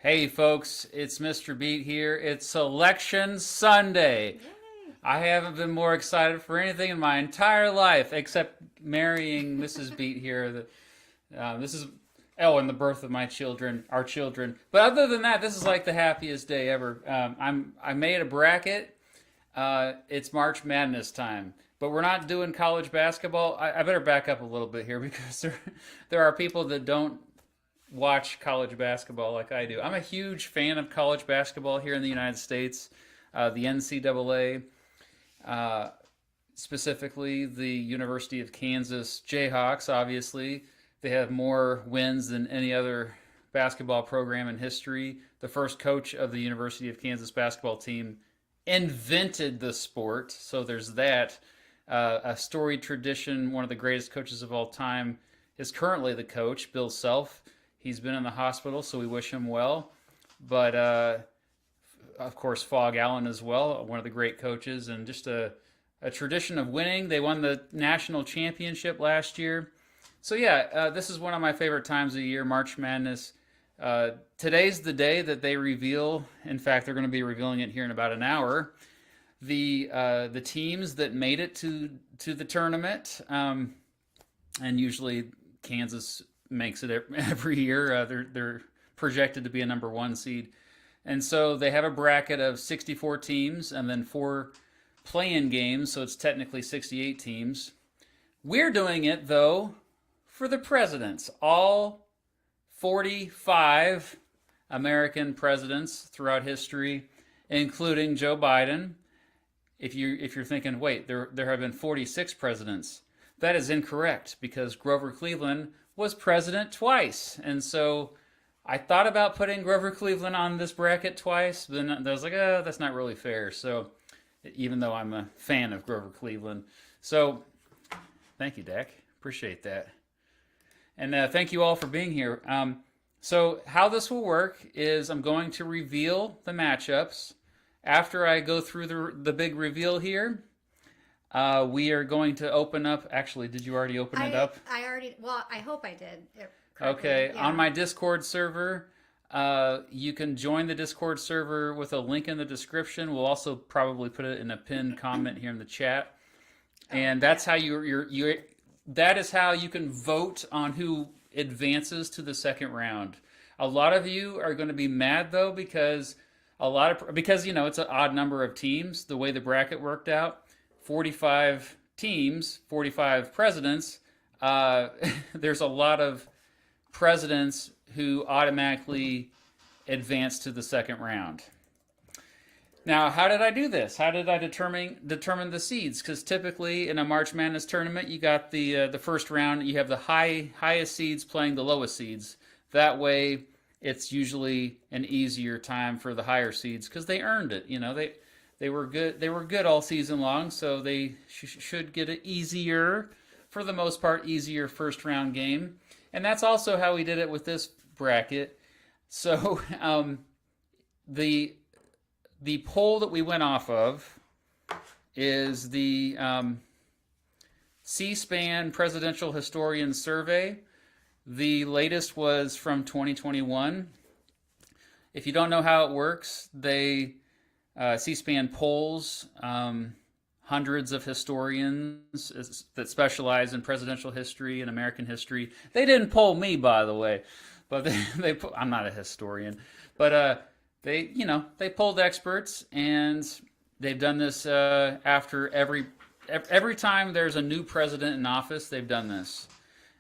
Hey folks, it's Mr. Beat here. It's Election Sunday. Yay. I haven't been more excited for anything in my entire life except marrying Mrs. Beat here. This is and the birth of my children, our children. But other than that, this is like the happiest day ever. I made a bracket. It's March Madness time, but we're not doing college basketball. I better back up a little bit here because there are people that don't watch college basketball like I do. I'm a huge fan of college basketball here in the United States. The NCAA, specifically the University of Kansas Jayhawks, obviously. They have more wins than any other basketball program in history. The first coach of the University of Kansas basketball team invented the sport, so there's that. A storied tradition, one of the greatest coaches of all time is currently the coach, Bill Self. He's been in the hospital, so we wish him well. But of course, Fog Allen as well, one of the great coaches, and just a tradition of winning. They won the national championship last year. So yeah, this is one of my favorite times of the year, March Madness. Today's the day that they reveal. In fact, they're going to be revealing it here in about an hour. The teams that made it to the tournament, and usually Kansas makes it every year. They're projected to be a number one seed, and so they have a bracket of 64 teams and then 4 play-in games. So it's technically 68 teams. We're doing it though for the presidents, all 45 American presidents throughout history, including Joe Biden. If you're thinking, wait, there have been 46 presidents, that is incorrect because Grover Cleveland was president twice. And so I thought about putting Grover Cleveland on this bracket twice, but then I was like, oh, that's not really fair. So even though I'm a fan of Grover Cleveland. So thank you, Dak. Appreciate that. And thank you all for being here. So how this will work is I'm going to reveal the matchups. After I go through the big reveal here, we are going to open up. Actually, did you already open it up? I already, well, I hope I did. Okay, Yeah. on my Discord server, you can join the Discord server with a link in the description. We'll also probably put it in a pinned comment here in the chat. And that's how that is how you can vote on who advances to the second round. A lot of you are going to be mad though because because it's an odd number of teams. The way the bracket worked out, 45 teams, 45 presidents. There's a lot of presidents who automatically advance to the second round. Now, how did I do this? How did I determine the seeds? Because typically in a March Madness tournament, you got the first round. You have the highest seeds playing the lowest seeds. That way, it's usually an easier time for the higher seeds because they earned it. They were good. They were good all season long, so they should get an easier, for the most part, easier first round game. And that's also how we did it with this bracket. So the poll that we went off of is the C-SPAN Presidential Historian Survey. The latest was from 2021. If you don't know how it works, C-SPAN polls hundreds of historians that specialize in presidential history and American history. They didn't poll me, by the way, but I'm not a historian, but they polled experts, and they've done this after every time there's a new president in office. They've done this,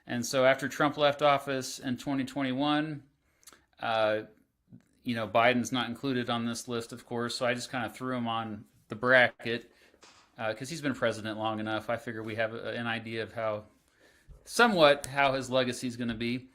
and so after Trump left office in 2021, Biden's not included on this list, of course. So I just kind of threw him on the bracket because he's been president long enough. I figure we have an idea of how his legacy is going to be.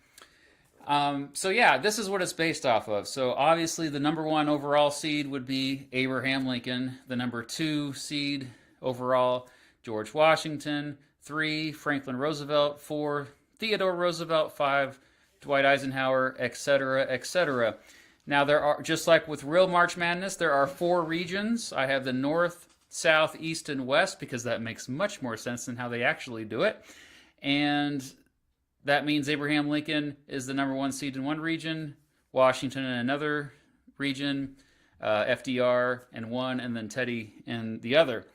So yeah, this is what it's based off of. So obviously the number 1 overall seed would be Abraham Lincoln. The number 2 seed overall, George Washington. 3, Franklin Roosevelt. 4, Theodore Roosevelt. 5, Dwight Eisenhower, etc., etc. Now there are, just like with real March Madness, there are 4 regions. I have the North, South, East, and West because that makes much more sense than how they actually do it. And that means Abraham Lincoln is the number 1 seed in one region, Washington in another region, FDR in one, and then Teddy in the other.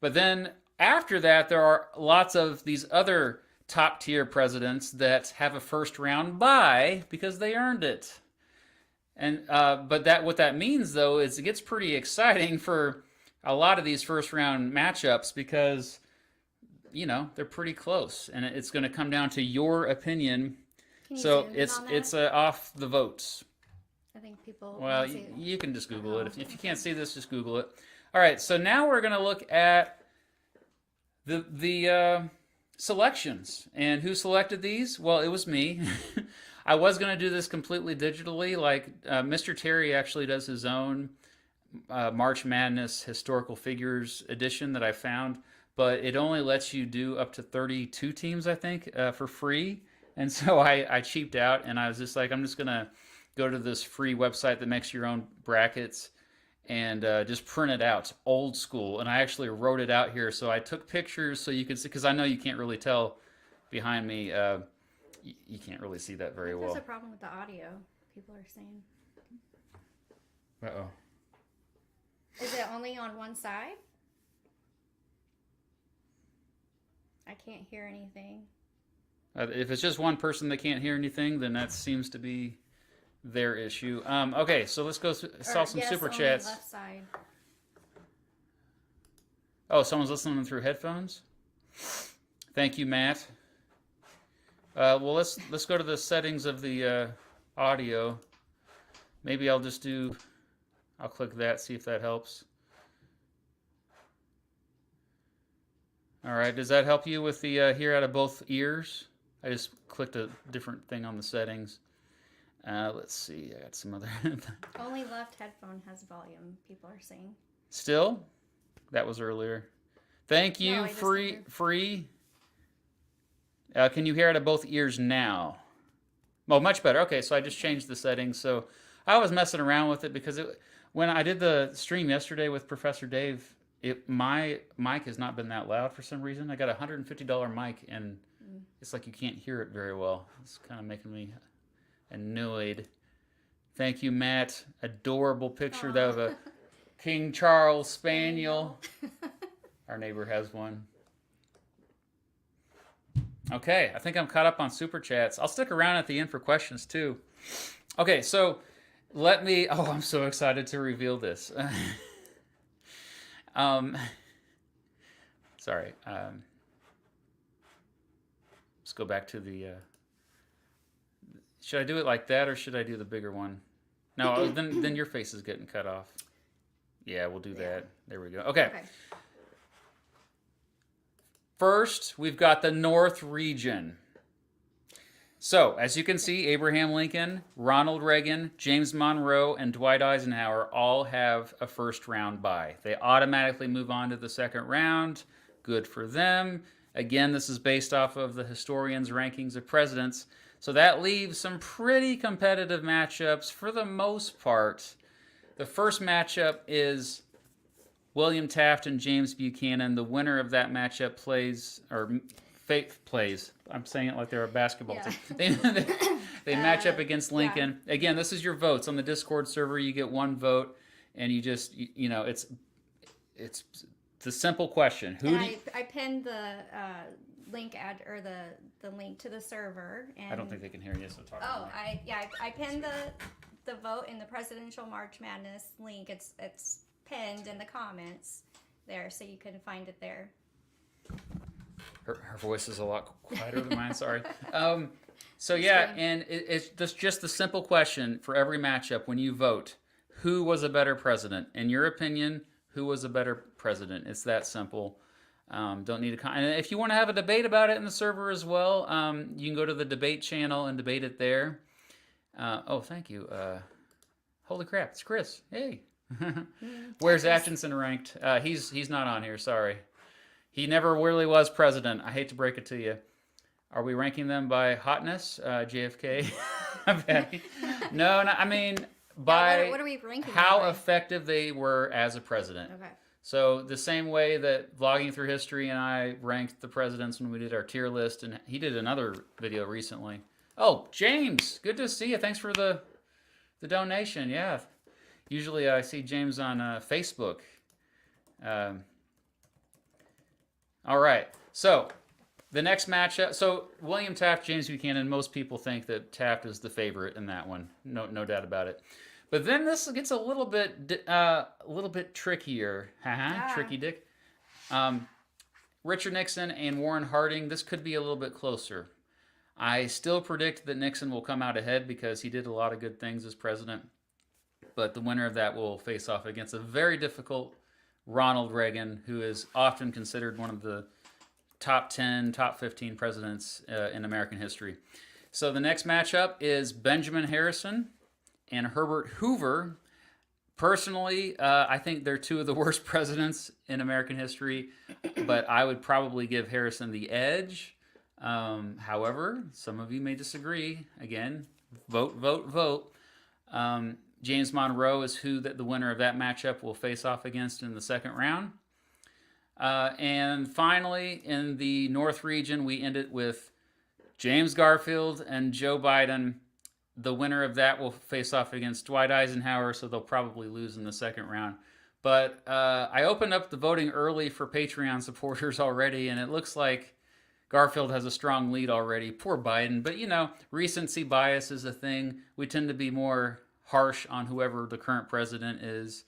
But then after that, there are lots of these other top tier presidents that have a first round bye because they earned it. And but that what that means though is it gets pretty exciting for a lot of these first round matchups because they're pretty close, and it's going to come down to your opinion. Can you So zoom in it's on that? it's off the votes. I think people. Well, want to see. you can just Google it. If you can't see this, just Google it. All right. So now we're going to look at the selections and who selected these. Well, it was me. I was going to do this completely digitally. Like Mr. Terry actually does his own March Madness historical figures edition that I found, but it only lets you do up to 32 teams, I think, for free. And so I cheaped out, and I was just like, I'm just going to go to this free website that makes your own brackets and just print it out. It's old school. And I actually wrote it out here. So I took pictures so you could see, because I know you can't really tell behind me. You can't really see that very well. There's a problem with the audio, people are saying. Uh-oh. Is it only on one side? I can't hear anything. If it's just one person that can't hear anything, then that seems to be their issue. Okay, so let's go saw some super only chats. Left side. Oh, someone's listening through headphones. Thank you, Matt. Well, let's go to the settings of the audio. Maybe I'll click that, see if that helps. All right, does that help you with the hear out of both ears? I just clicked a different thing on the settings. Let's see, I got some other... Only left headphone has volume, people are saying. Still? That was earlier. Thank you, No, I just free. Can you hear out of both ears now? Oh, much better. Okay, so I just changed the settings. So I was messing around with it because when I did the stream yesterday with Professor Dave, my mic has not been that loud for some reason. I got a $150 mic, and it's like you can't hear it very well. It's kind of making me annoyed. Thank you, Matt. Adorable picture of a King Charles Spaniel. Our neighbor has one. Okay, I think I'm caught up on super chats. I'll stick around at the end for questions too. Okay, so I'm so excited to reveal this. Sorry. Let's go back to the... should I do it like that, or should I do the bigger one? No, then your face is getting cut off. Yeah, we'll do that. There we go. Okay. First, we've got the North region. So, as you can see, Abraham Lincoln, Ronald Reagan, James Monroe, and Dwight Eisenhower all have a first round bye. They automatically move on to the second round. Good for them. Again, this is based off of the historians' rankings of presidents. So that leaves some pretty competitive matchups for the most part. The first matchup is William Taft and James Buchanan. The winner of that matchup plays. I'm saying it like they're a basketball team. They match up against Lincoln. Yeah. Again, this is your votes on the Discord server. You get one vote, and you just it's the simple question. I pinned the link the link to the server. And I don't think they can hear you, so talk. I pinned the vote in the presidential March Madness link. It's pinned in the comments there, so you can find it there. Her voice is a lot quieter than mine. Sorry. So yeah, and it's just the simple question for every matchup when you vote: who was a better president? In your opinion, who was a better president? It's that simple. Don't need to. And if you want to have a debate about it in the server as well, you can go to the debate channel and debate it there. Thank you. Holy crap! It's Chris. Hey. Where's Atchison ranked? He's not on here. Sorry. He never really was president. I hate to break it to you. Are we ranking them by hotness? JFK? No, I mean by what are we ranking how effective they were as a president. Okay. So the same way that Vlogging Through History and I ranked the presidents when we did our tier list, and he did another video recently. Oh, James, good to see you. Thanks for the the donation. Yeah. Usually I see James on Facebook. All right. So the next matchup. So William Taft, James Buchanan. Most people think that Taft is the favorite in that one. No doubt about it. But then this gets a little bit trickier. Tricky Dick. Richard Nixon and Warren Harding. This could be a little bit closer. I still predict that Nixon will come out ahead because he did a lot of good things as president. But the winner of that will face off against a very difficult Ronald Reagan, who is often considered one of the top 10, top 15 presidents in American history. So the next matchup is Benjamin Harrison and Herbert Hoover. Personally, I think they're two of the worst presidents in American history, but I would probably give Harrison the edge. However, some of you may disagree. Again, vote. James Monroe is who the winner of that matchup will face off against in the second round. And finally, in the North region, we end it with James Garfield and Joe Biden. The winner of that will face off against Dwight Eisenhower, so they'll probably lose in the second round. But I opened up the voting early for Patreon supporters already, and it looks like Garfield has a strong lead already. Poor Biden. But, recency bias is a thing. We tend to be more harsh on whoever the current president is.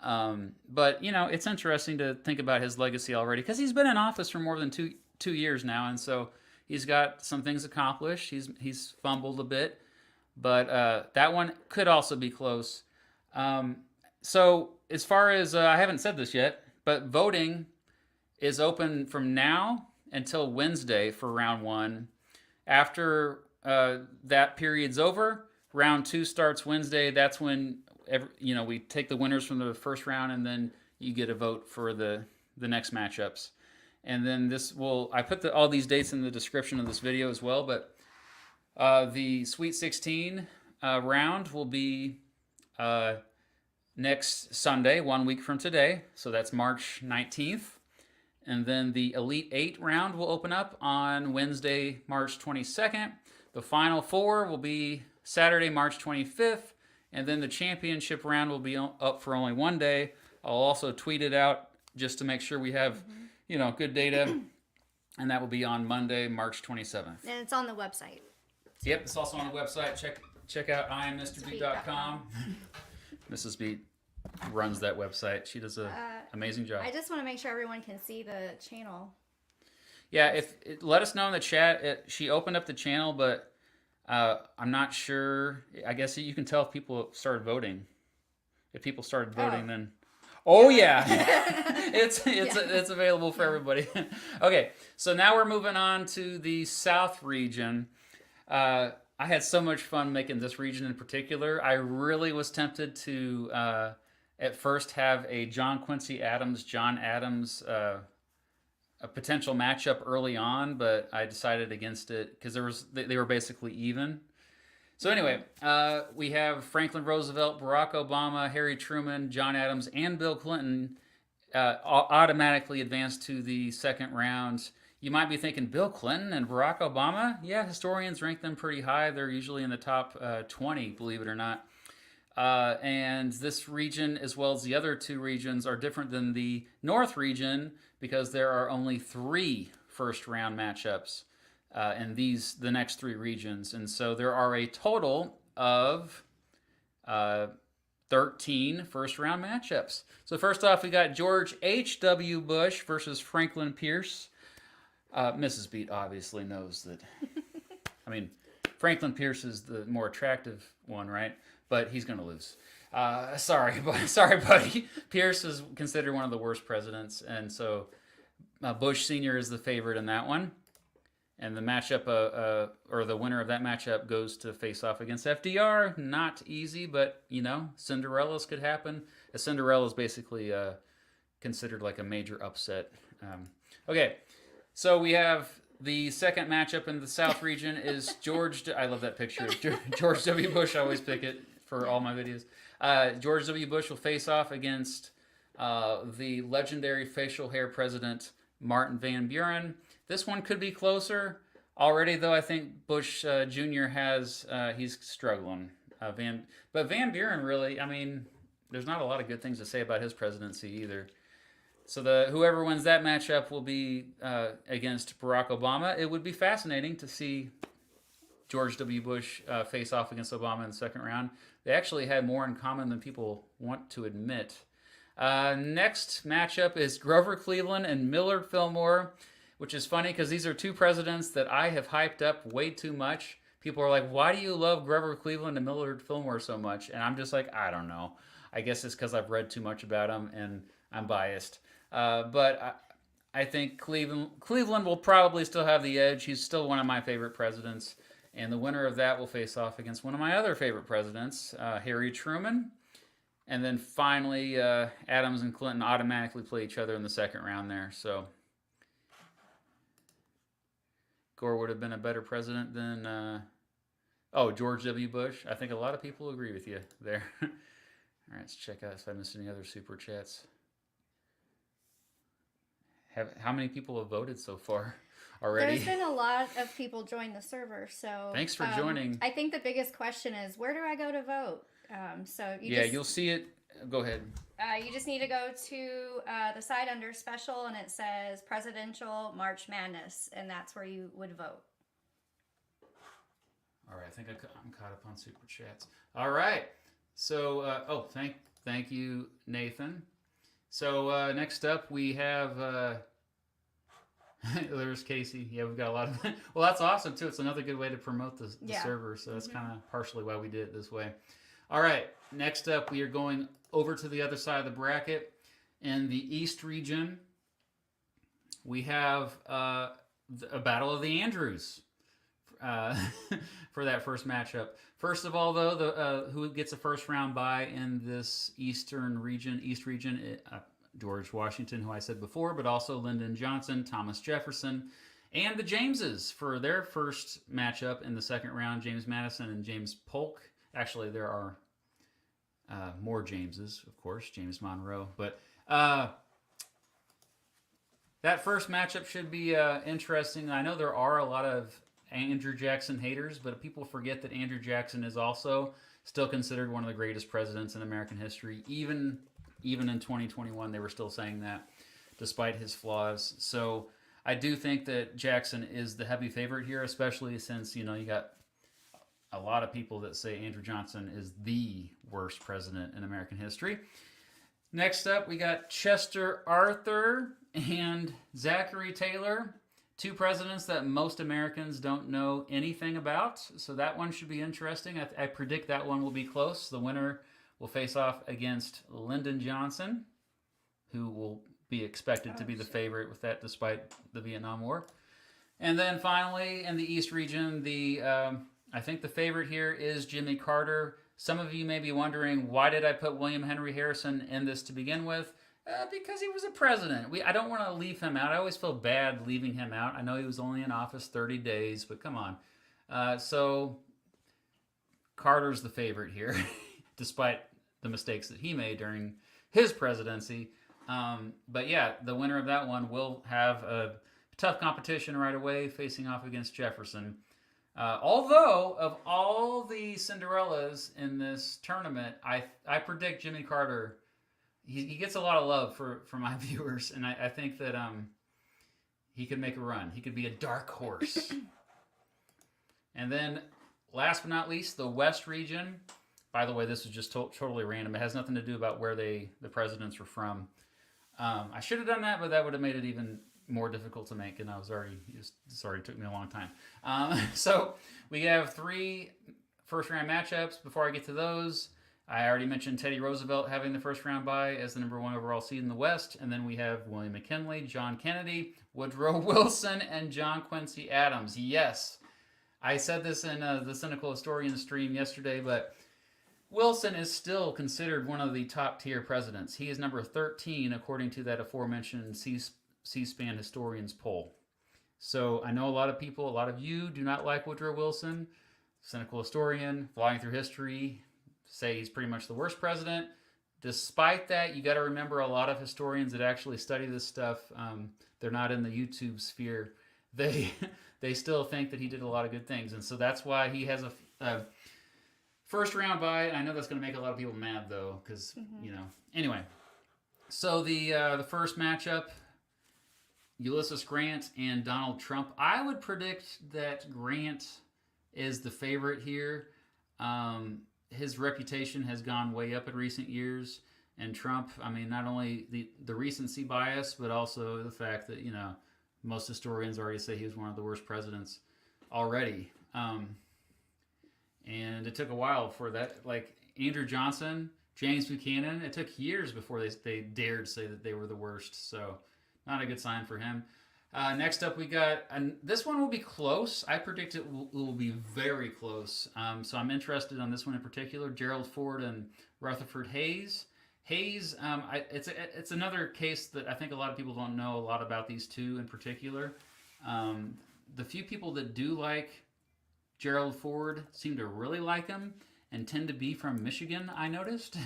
But, it's interesting to think about his legacy already because he's been in office for more than two years now. And so he's got some things accomplished. He's fumbled a bit. But that one could also be close. So as far as, I haven't said this yet, but voting is open from now until Wednesday for round one. After that period's over, round two starts Wednesday. That's when we take the winners from the first round, and then you get a vote for the next matchups. And then I put all these dates in the description of this video as well, but the Sweet 16 round will be next Sunday, 1 week from today. So that's March 19th. And then the Elite 8 round will open up on Wednesday, March 22nd. The Final Four will be Saturday, March 25th. And then the championship round will be up for only 1 day. I'll also tweet it out just to make sure we have, good data. And that will be on Monday, March 27th. And it's on the website. Yep, it's also on the website. Check out IamMrBeat.com. Mrs. Beat runs that website. She does an amazing job. I just want to make sure everyone can see the channel. Yeah, let us know in the chat. She opened up the channel, but I'm not sure. I guess you can tell if people started voting. If people started voting, then... Oh, yeah. It's available for everybody. Okay, so now we're moving on to the South region. I had so much fun making this region in particular. I really was tempted to, at first, have a John Quincy Adams, John Adams, a potential matchup early on, but I decided against it because they were basically even. So anyway, we have Franklin Roosevelt, Barack Obama, Harry Truman, John Adams, and Bill Clinton automatically advanced to the second round. You might be thinking, Bill Clinton and Barack Obama? Yeah, historians rank them pretty high. They're usually in the top 20, believe it or not. And this region, as well as the other two regions, are different than the North region because there are only 3 first-round matchups in the next 3 regions. And so there are a total of 13 first-round matchups. So first off, we got George H.W. Bush versus Franklin Pierce. Mrs. Beat obviously knows that. I mean, Franklin Pierce is the more attractive one, right? But he's going to lose. Sorry, buddy. Pierce is considered one of the worst presidents, and so Bush Sr. is the favorite in that one. And the matchup, or the winner of that matchup, goes to face off against FDR. Not easy, but Cinderellas could happen. A Cinderella is basically considered like a major upset. Okay. So we have the second matchup in the South region is I love that picture. George W. Bush, I always pick it for all my videos. George W. Bush will face off against the legendary facial hair president, Martin Van Buren. This one could be closer. Already, though, I think Bush Jr. he's struggling. But Van Buren really, I mean, there's not a lot of good things to say about his presidency either. So the whoever wins that matchup will be against Barack Obama. It would be fascinating to see George W. Bush face off against Obama in the second round. They actually had more in common than people want to admit. Next matchup is Grover Cleveland and Millard Fillmore, which is funny because these are two presidents that I have hyped up way too much. People are like, why do you love Grover Cleveland and Millard Fillmore so much? And I'm just like, I don't know. I guess it's because I've read too much about them and I'm biased. But I think Cleveland will probably still have the edge. He's still one of my favorite presidents. And the winner of that will face off against one of my other favorite presidents, Harry Truman. And then finally, Adams and Clinton automatically play each other in the second round there. So Gore would have been a better president than, George W. Bush. I think a lot of people agree with you there. All right, let's check out if I missed any other super chats. How many people have voted so far already? There's been a lot of people join the server, so thanks for joining. I think the biggest question is, where do I go to vote? You'll see it. Go ahead. You just need to go to the side under special, and it says Presidential March Madness, and that's where you would vote. All right, I think I'm caught up on super chats. All right, so thank you, Nathan. So next up we have there's Casey. Yeah, we've got a lot of. Well, that's awesome too. It's another good way to promote the server. So that's kind of partially why we did it this way. All right, next up we are going over to the other side of the bracket. In the East region, we have a battle of the Andrews for that first matchup. First of all, though, who gets a first round bye in this East region, George Washington, who I said before, but also Lyndon Johnson, Thomas Jefferson, and the Jameses for their first matchup in the second round, James Madison and James Polk. Actually, there are more Jameses, of course, James Monroe. But that first matchup should be interesting. I know there are a lot of Andrew Jackson haters, but people forget that Andrew Jackson is also still considered one of the greatest presidents in American history. Even in 2021, they were still saying that, despite his flaws. So I do think that Jackson is the heavy favorite here, especially since, you got a lot of people that say Andrew Johnson is the worst president in American history. Next up, we got Chester Arthur and Zachary Taylor, two presidents that most Americans don't know anything about. So that one should be interesting. I predict that one will be close. The winner will face off against Lyndon Johnson, who will be expected to be the favorite with that despite the Vietnam War. And then finally, in the East region, I think the favorite here is Jimmy Carter. Some of you may be wondering, why did I put William Henry Harrison in this to begin with? Because he was a president. I don't want to leave him out. I always feel bad leaving him out. I know he was only in office 30 days, but come on. So Carter's the favorite here, despite the mistakes that he made during his presidency. But yeah, the winner of that one will have a tough competition right away, facing off against Jefferson. Although, of all the Cinderellas in this tournament, I predict Jimmy Carter, he gets a lot of love for my viewers, and I think that he could make a run. He could be a dark horse. And then, last but not least, the West region. By the way, this is just totally random. It has nothing to do about where the presidents were from. I should have done that, but that would have made it even more difficult to make, and this already took me a long time. So we have 3 first-round matchups. Before I get to those, I already mentioned Teddy Roosevelt having the first-round bye as the number 1 overall seed in the West, and then we have William McKinley, John Kennedy, Woodrow Wilson, and John Quincy Adams. Yes, I said this in the Cynical Historian stream yesterday, but Wilson is still considered one of the top-tier presidents. He is number 13, according to that aforementioned C-SPAN historians poll. So I know a lot of you do not like Woodrow Wilson. Cynical Historian, flying through history, say he's pretty much the worst president. Despite that, you got to remember a lot of historians that actually study this stuff, they're not in the YouTube sphere. They still think that he did a lot of good things, and so that's why he has First round bye. I know that's going to make a lot of people mad though, because Anyway, so the first matchup, Ulysses Grant and Donald Trump. I would predict that Grant is the favorite here. His reputation has gone way up in recent years, and Trump. I mean, not only the recency bias, but also the fact that most historians already say he was one of the worst presidents already. And it took a while for that. Like Andrew Johnson, James Buchanan, it took years before they dared say that they were the worst. So, not a good sign for him. Next up, we got, and this one will be close. I predict it will be very close. So I'm interested on this one in particular. Gerald Ford and Rutherford Hayes. Hayes, it's another case that I think a lot of people don't know a lot about these two in particular. The few people that do like Gerald Ford seem to really like him and tend to be from Michigan, I noticed.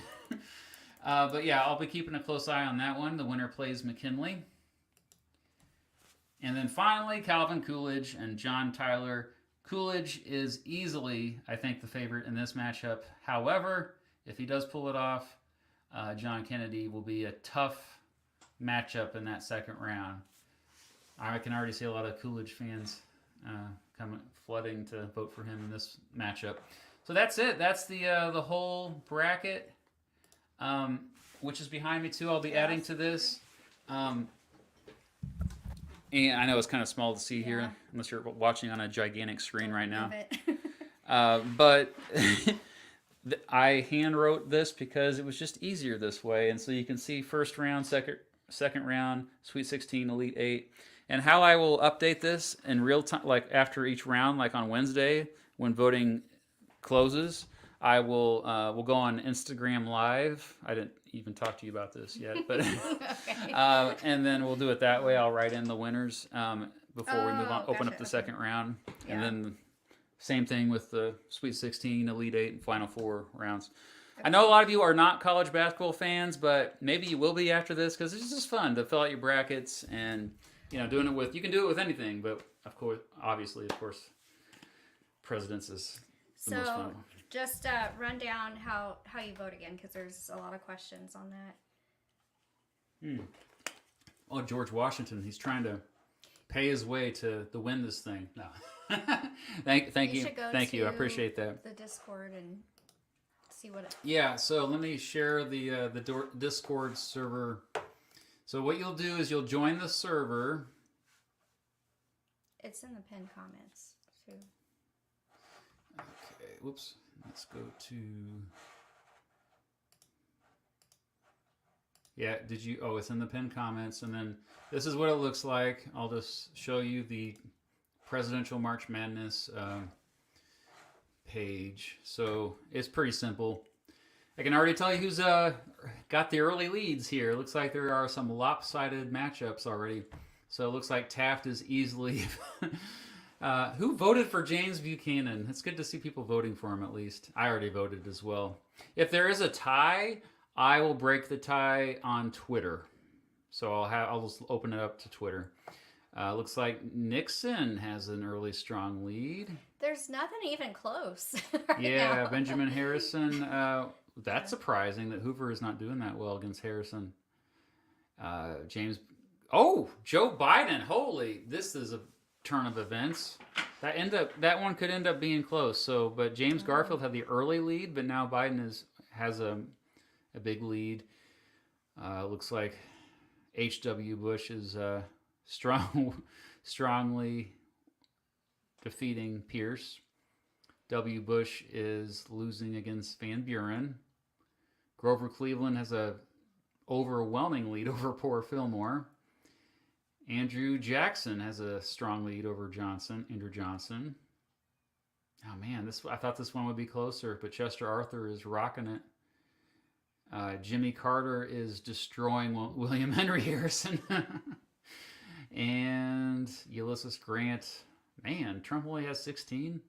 But yeah, I'll be keeping a close eye on that one. The winner plays McKinley. And then finally, Calvin Coolidge and John Tyler. Coolidge is easily, I think, the favorite in this matchup. However, if he does pull it off, John Kennedy will be a tough matchup in that second round. I can already see a lot of Coolidge fans coming flooding to vote for him in this matchup. So that's it. That's the whole bracket, which is behind me too. I'll be adding to this. And I know it's kind of small to see here, unless you're watching on a gigantic screen right now. But I hand wrote this because it was just easier this way, and so you can see first round, second round, Sweet 16, Elite 8. And how I will update this in real time, like after each round, like on Wednesday when voting closes, I will we'll go on Instagram Live. I didn't even talk to you about this yet, but and then we'll do it that way. I'll write in the winners before we move on, open up the second round, and then same thing with the Sweet 16, Elite 8, and Final Four rounds. I know a lot of you are not college basketball fans, but maybe you will be after this because it's just fun to fill out your brackets and. Doing it with, you can do it with anything, but of course, presidents is the most fun. Just run down how you vote again, because there's a lot of questions on that. Oh, George Washington, he's trying to pay his way to win this thing. No. thank you. Thank you. I appreciate that. The Discord and see what Yeah, so let me share the Discord server. So what you'll do is you'll join the server. It's in the pinned comments too. Okay, whoops. Let's go to. Yeah, did you? Oh, it's in the pinned comments, and then this is what it looks like. I'll just show you the Presidential March Madness page. So it's pretty simple. I can already tell you who's got the early leads here. It looks like there are some lopsided matchups already. So it looks like Taft is easily... who voted for James Buchanan? It's good to see people voting for him at least. I already voted as well. If there is a tie, I will break the tie on Twitter. So I'll just open it up to Twitter. Looks like Nixon has an early strong lead. There's nothing even close now. Benjamin Harrison... that's surprising that Hoover is not doing that well against Harrison. Joe Biden. Holy, this is a turn of events. That one could end up being close. So, but James Garfield had the early lead, but now Biden has a big lead. Looks like H.W. Bush is strongly defeating Pierce. W. Bush is losing against Van Buren. Grover Cleveland has a overwhelming lead over poor Fillmore. Andrew Jackson has a strong lead over Andrew Johnson. Oh man, I thought this one would be closer, but Chester Arthur is rocking it. Jimmy Carter is destroying William Henry Harrison. And Ulysses Grant. Man, Trump only has 16.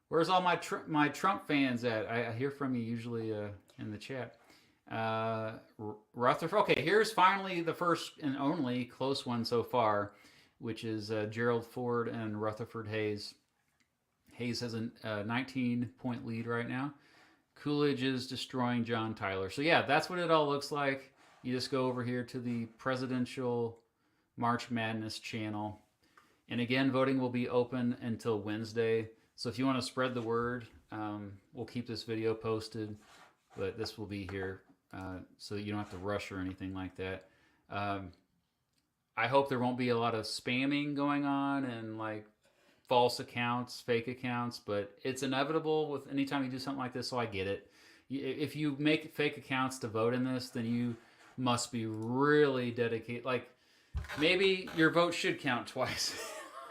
Where's all my Trump fans at? I hear from you usually in the chat. Rutherford. Okay, here's finally the first and only close one so far, which is Gerald Ford and Rutherford Hayes. Hayes has a 19-point lead right now. Coolidge is destroying John Tyler. So yeah, that's what it all looks like. You just go over here to the Presidential March Madness channel. And again, voting will be open until Wednesday. So if you want to spread the word, we'll keep this video posted, but this will be here so that you don't have to rush or anything like that. I hope there won't be a lot of spamming going on and like false accounts, fake accounts, but it's inevitable with anytime you do something like this, so I get it. If you make fake accounts to vote in this, then you must be really dedicated. Like, maybe your vote should count twice.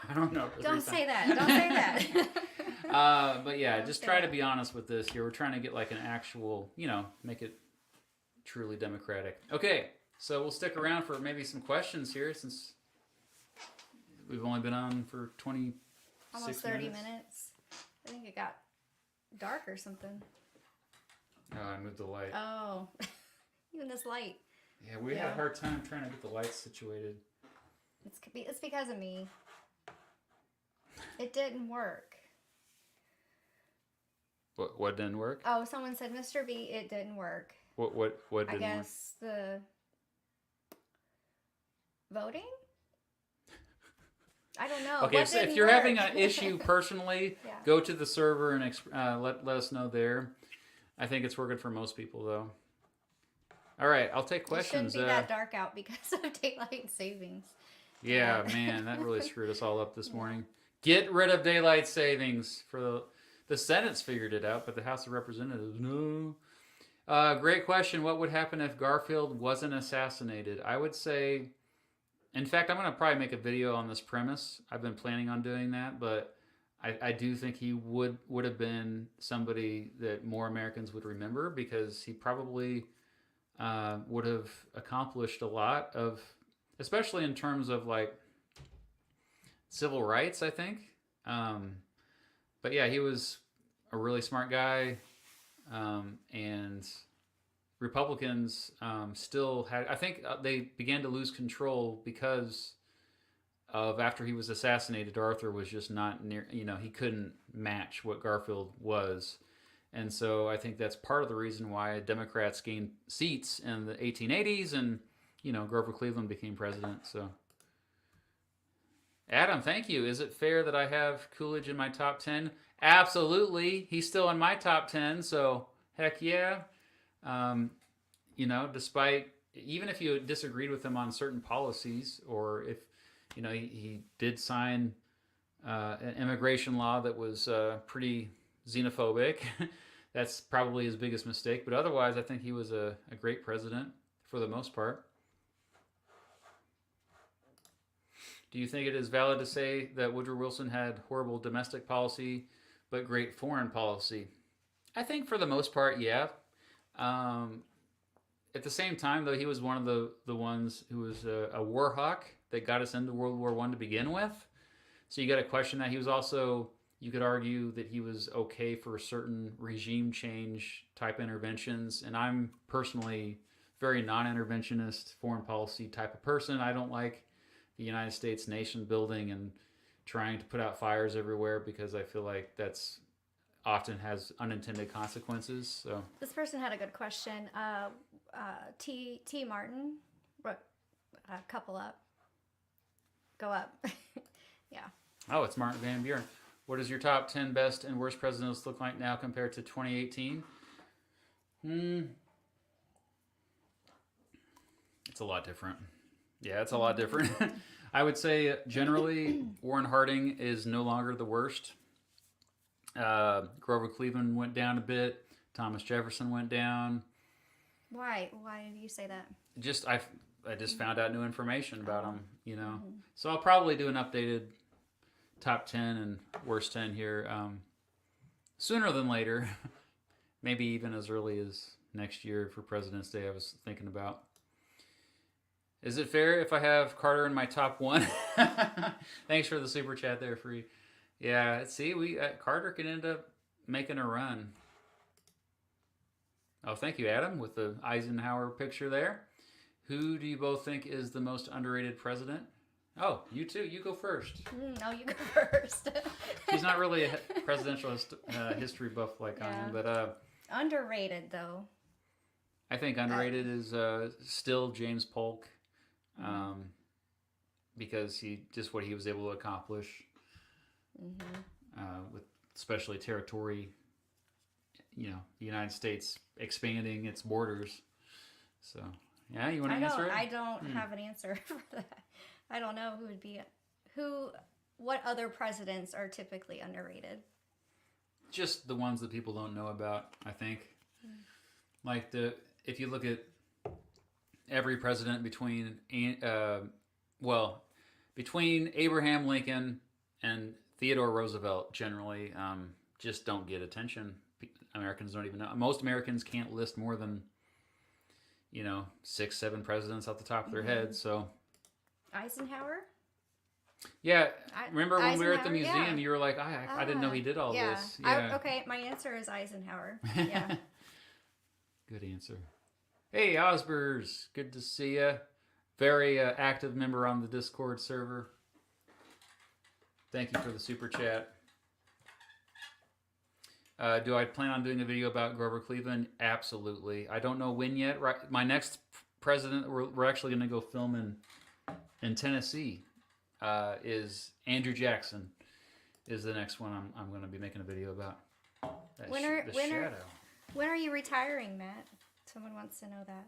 I don't know. Don't say that. Don't say that. But yeah, just try to be honest with this here. We're trying to get like an actual, make it truly democratic. Okay, so we'll stick around for maybe some questions here since we've only been on for 20 almost 30 minutes. I think it got dark or something. Oh, I moved the light. Oh, even this light. Yeah, we had a hard time trying to get the lights situated. It's because of me. It didn't work. What didn't work? Oh, someone said, Mr. B, it didn't work. What didn't work? I guess the voting? I don't know. Okay, so if you're having an issue personally, Yeah. go to the server and let us know there. I think it's working for most people, though. All right, I'll take questions. It shouldn't be that dark out because of daylight savings. Yeah, man, that really screwed us all up this morning. Get rid of daylight savings. For the Senate's figured it out, but the House of Representatives, no. Great question. What would happen if Garfield wasn't assassinated? I would say, in fact, I'm going to probably make a video on this premise. I've been planning on doing that, but I do think he would have been somebody that more Americans would remember because he probably would have accomplished a lot of, especially in terms of like civil rights, I think. But yeah, he was a really smart guy, and Republicans still had, I think they began to lose control because of after he was assassinated, Arthur was just not near, he couldn't match what Garfield was. And so I think that's part of the reason why Democrats gained seats in the 1880s and, Grover Cleveland became president. So, Adam, thank you. Is it fair that I have Coolidge in my top 10? Absolutely. He's still in my top 10, so heck yeah. Despite, even if you disagreed with him on certain policies, or if, he did sign an immigration law that was pretty xenophobic. That's probably his biggest mistake. But otherwise, I think he was a great president for the most part. Do you think it is valid to say that Woodrow Wilson had horrible domestic policy but great foreign policy? I think for the most part, yeah. At the same time, though, he was one of the ones who was a war hawk that got us into World War I to begin with. So you got to question that. He was also, you could argue that he was okay for certain regime change type interventions. And I'm personally very non-interventionist foreign policy type of person. I don't like the United States nation building and trying to put out fires everywhere because I feel like that's often has unintended consequences. So this person had a good question. T Martin, couple up, go up. Yeah. Oh, it's Martin Van Buren. What does your top 10 best and worst presidents look like now compared to 2018? It's a lot different. Yeah, it's a lot different. I would say generally Warren Harding is no longer the worst. Grover Cleveland went down a bit. Thomas Jefferson went down. Why? Why do you say that? I just found out new information about him, So I'll probably do an updated top 10 and worst 10 here sooner than later. Maybe even as early as next year for President's Day, I was thinking about. Is it fair if I have Carter in my top 1? Thanks for the super chat there, Free. Yeah, see, Carter can end up making a run. Oh, thank you, Adam, with the Eisenhower picture there. Who do you both think is the most underrated president? Oh, you too. You go first. No, you go first. He's not really a presidential history buff like I am, but underrated though. I think underrated is still James Polk, because what he was able to accomplish with especially territory. The United States expanding its borders. So yeah, you want to answer it? I don't have an answer for that. I don't know what other presidents are typically underrated. Just the ones that people don't know about, I think. Like if you look at every president between Abraham Lincoln and Theodore Roosevelt, generally just don't get attention. Americans don't even know. Most Americans can't list more than 6, 7 presidents off the top of their head. So Eisenhower. Yeah, remember when we were at the museum? Yeah. You were like, I didn't know he did all this. Yeah. Okay, my answer is Eisenhower. Yeah. Good answer. Hey, Osbers, good to see you. Very active member on the Discord server. Thank you for the super chat. Do I plan on doing a video about Grover Cleveland? Absolutely. I don't know when yet. Right, my next president, we're actually going to go film in Tennessee. Is Andrew Jackson is the next one I'm going to be making a video about. When are you retiring, Matt? Someone wants to know that.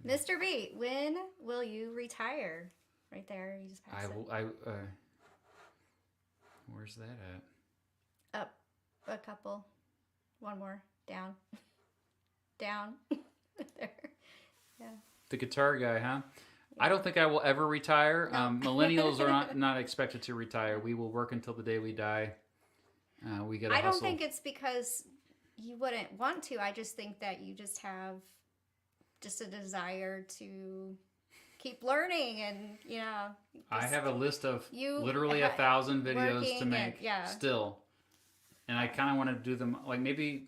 Mr. B, when will you retire? Right there, you just passed it. Where's that at? Up a couple. One more. Down. Down. There. Yeah. The guitar guy, huh? I don't think I will ever retire. No. Millennials are not expected to retire. We will work until the day we die. We get. I don't think it's because you wouldn't want to. I just think that you just have just a desire to keep learning, and I have a list of literally 1,000 videos to make still, and I kind of want to do them like maybe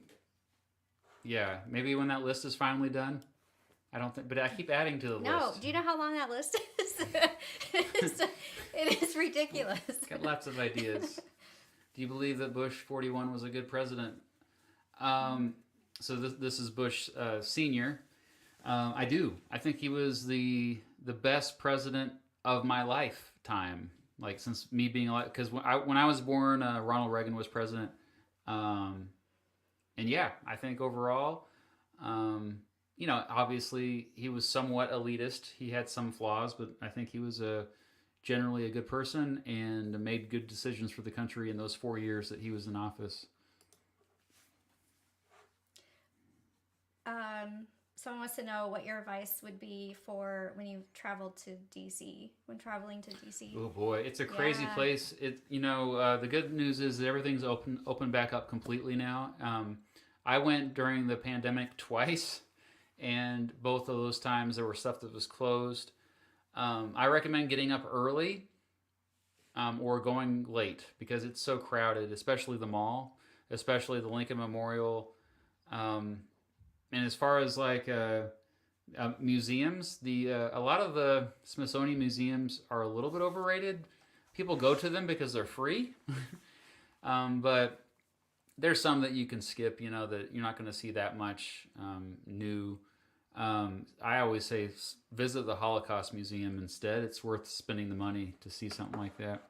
when that list is finally done. I don't think, but I keep adding to the list. No, do you know how long that list is? It is ridiculous. Got lots of ideas. Do you believe that Bush 41 was a good president? So this is Bush Senior. I do. I think he was the best president of my lifetime. Like since me being alive, because when I was born, Ronald Reagan was president. And yeah, I think overall. Obviously he was somewhat elitist. He had some flaws, but I think he was generally a good person and made good decisions for the country in those 4 years that he was in office. Someone wants to know what your advice would be for when you traveled to DC, when traveling to DC. Oh boy, it's a crazy place. The good news is that everything's open back up completely now. I went during the pandemic twice. And both of those times there were stuff that was closed. I recommend getting up early or going late because it's so crowded, especially the mall, especially the Lincoln Memorial. And as far as like museums, a lot of the Smithsonian museums are a little bit overrated. People go to them because they're free, but there's some that you can skip. That you're not going to see that much new. I always say visit the Holocaust Museum instead. It's worth spending the money to see something like that.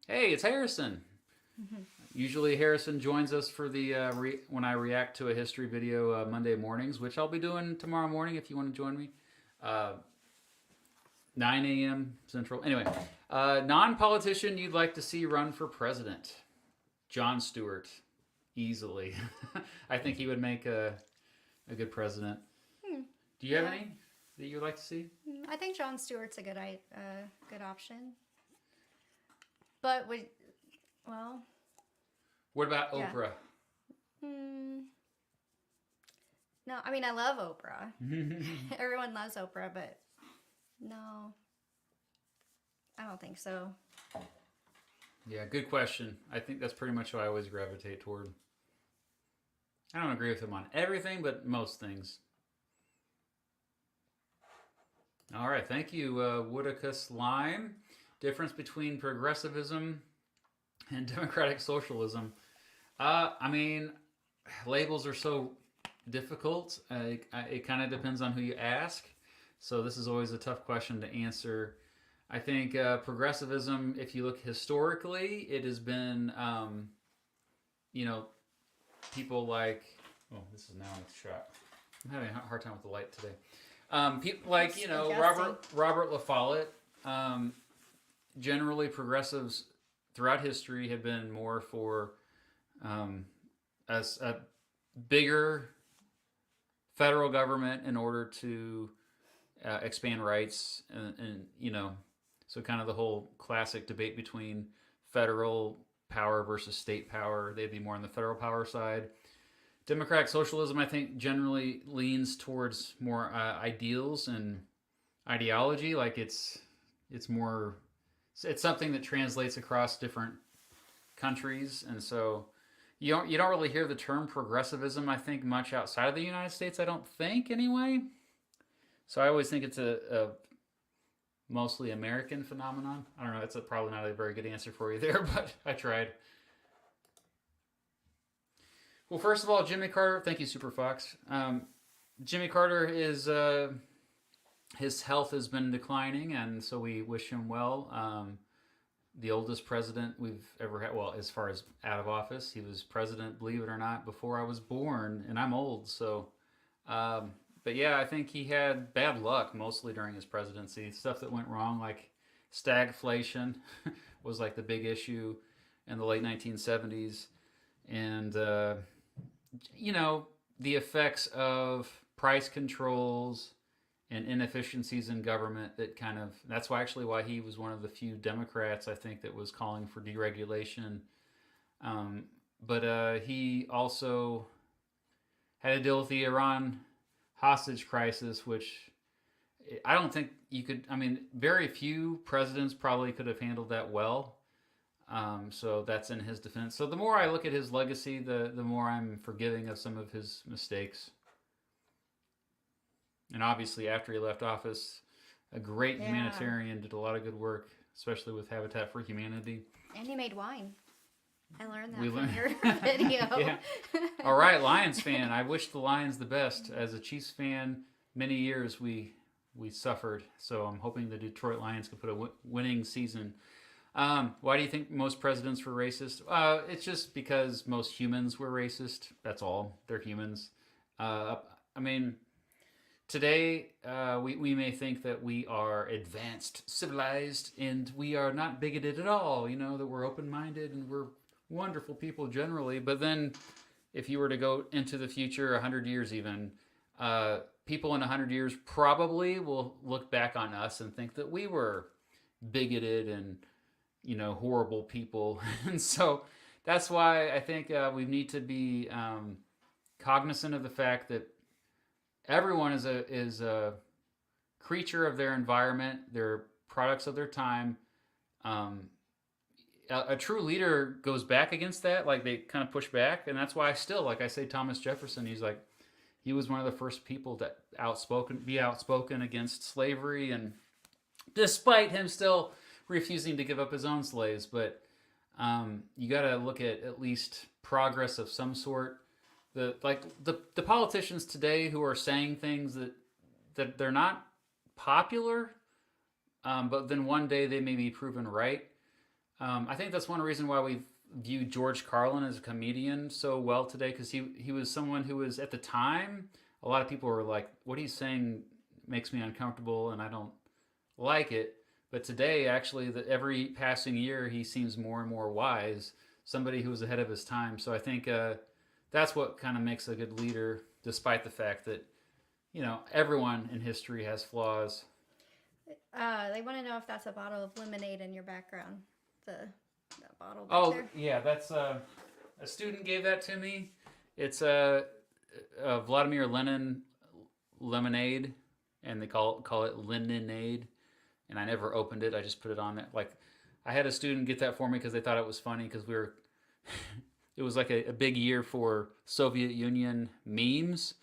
Hey, it's Harrison. Mm-hmm. Usually Harrison joins us for the when I react to a history video Monday mornings, which I'll be doing tomorrow morning if you want to join me. 9 a.m. Central. Anyway, non-politician you'd like to see run for president. Jon Stewart. Easily. I think he would make a good president. Do you have any that you would like to see? I think Jon Stewart's a good option. But what about Oprah? No, I mean I love Oprah. Everyone loves Oprah, but no, I don't think so. Yeah, good question. I think that's pretty much what I always gravitate toward. I don't agree with him on everything, but most things. All right, thank you, Woodicus Lime. Difference between progressivism and democratic socialism. I mean, labels are so difficult. It kind of depends on who you ask. So this is always a tough question to answer. I think progressivism, if you look historically, it has been, you know, people like. Oh, this is now in the shot. I'm having a hard time with the light today. People like Robert La Follette. Generally, progressives throughout history have been more for a bigger federal government in order to expand rights, and so kind of the whole classic debate between federal power versus state power. They'd be more on the federal power side. Democratic socialism, I think, generally leans towards more ideals and ideology. Like it's more, it's something that translates across different countries, and so you don't really hear the term progressivism, I think, much outside of the United States. I don't think, anyway. So I always think it's a mostly American phenomenon. I don't know. That's probably not a very good answer for you there, but I tried. Well, first of all, Jimmy Carter. Thank you, Super Fox. Jimmy Carter is his health has been declining, and so we wish him well. The oldest president we've ever had. Well, as far as out of office, he was president, believe it or not, before I was born, and I'm old. So, but yeah, I think he had bad luck mostly during his presidency. Stuff that went wrong, like stagflation, was like the big issue in the late 1970s, and the effects of price controls and inefficiencies in government that kind of, that's why he was one of the few Democrats, I think, that was calling for deregulation. But he also had to deal with the Iran hostage crisis, which I don't think you could, I mean, very few presidents probably could have handled that well. So that's in his defense. So the more I look at his legacy, the more I'm forgiving of some of his mistakes. And obviously, after he left office, a great humanitarian, did a lot of good work, especially with Habitat for Humanity. And he made wine. I learned that from your video. Yeah. All right, Lions fan. I wish the Lions the best. As a Chiefs fan, many years we suffered. So I'm hoping the Detroit Lions can put a winning season. Why do you think most presidents were racist? It's just because most humans were racist. That's all. They're humans. I mean, today we may think that we are advanced, civilized, and we are not bigoted at all. That we're open-minded and we're wonderful people generally. But then if you were to go into the future, 100 years even, people in 100 years probably will look back on us and think that we were bigoted and horrible people. And so that's why I think we need to be cognizant of the fact that everyone is a creature of their environment. They're products of their time. A true leader goes back against that. Like, they kind of push back, and that's why I say Thomas Jefferson. He was one of the first people to be outspoken against slavery, and despite him still refusing to give up his own slaves. But you got to look at least progress of some sort. The politicians today who are saying things that they're not popular, but then one day they may be proven right. I think that's one reason why we view George Carlin as a comedian so well today, because he was someone who was, at the time, a lot of people were like, what he's saying makes me uncomfortable and I don't like it. But today, actually, every passing year, he seems more and more wise, somebody who was ahead of his time. So I think that's what kind of makes a good leader, despite the fact that, everyone in history has flaws. They want to know if that's a bottle of lemonade in your background. That bottle back there. Yeah, that's a student gave that to me. It's a Vladimir Lenin lemonade, and they call it Leninade. And I never opened it. I just put it on there. Like, I had a student get that for me because they thought it was funny, because it was like a big year for Soviet Union memes.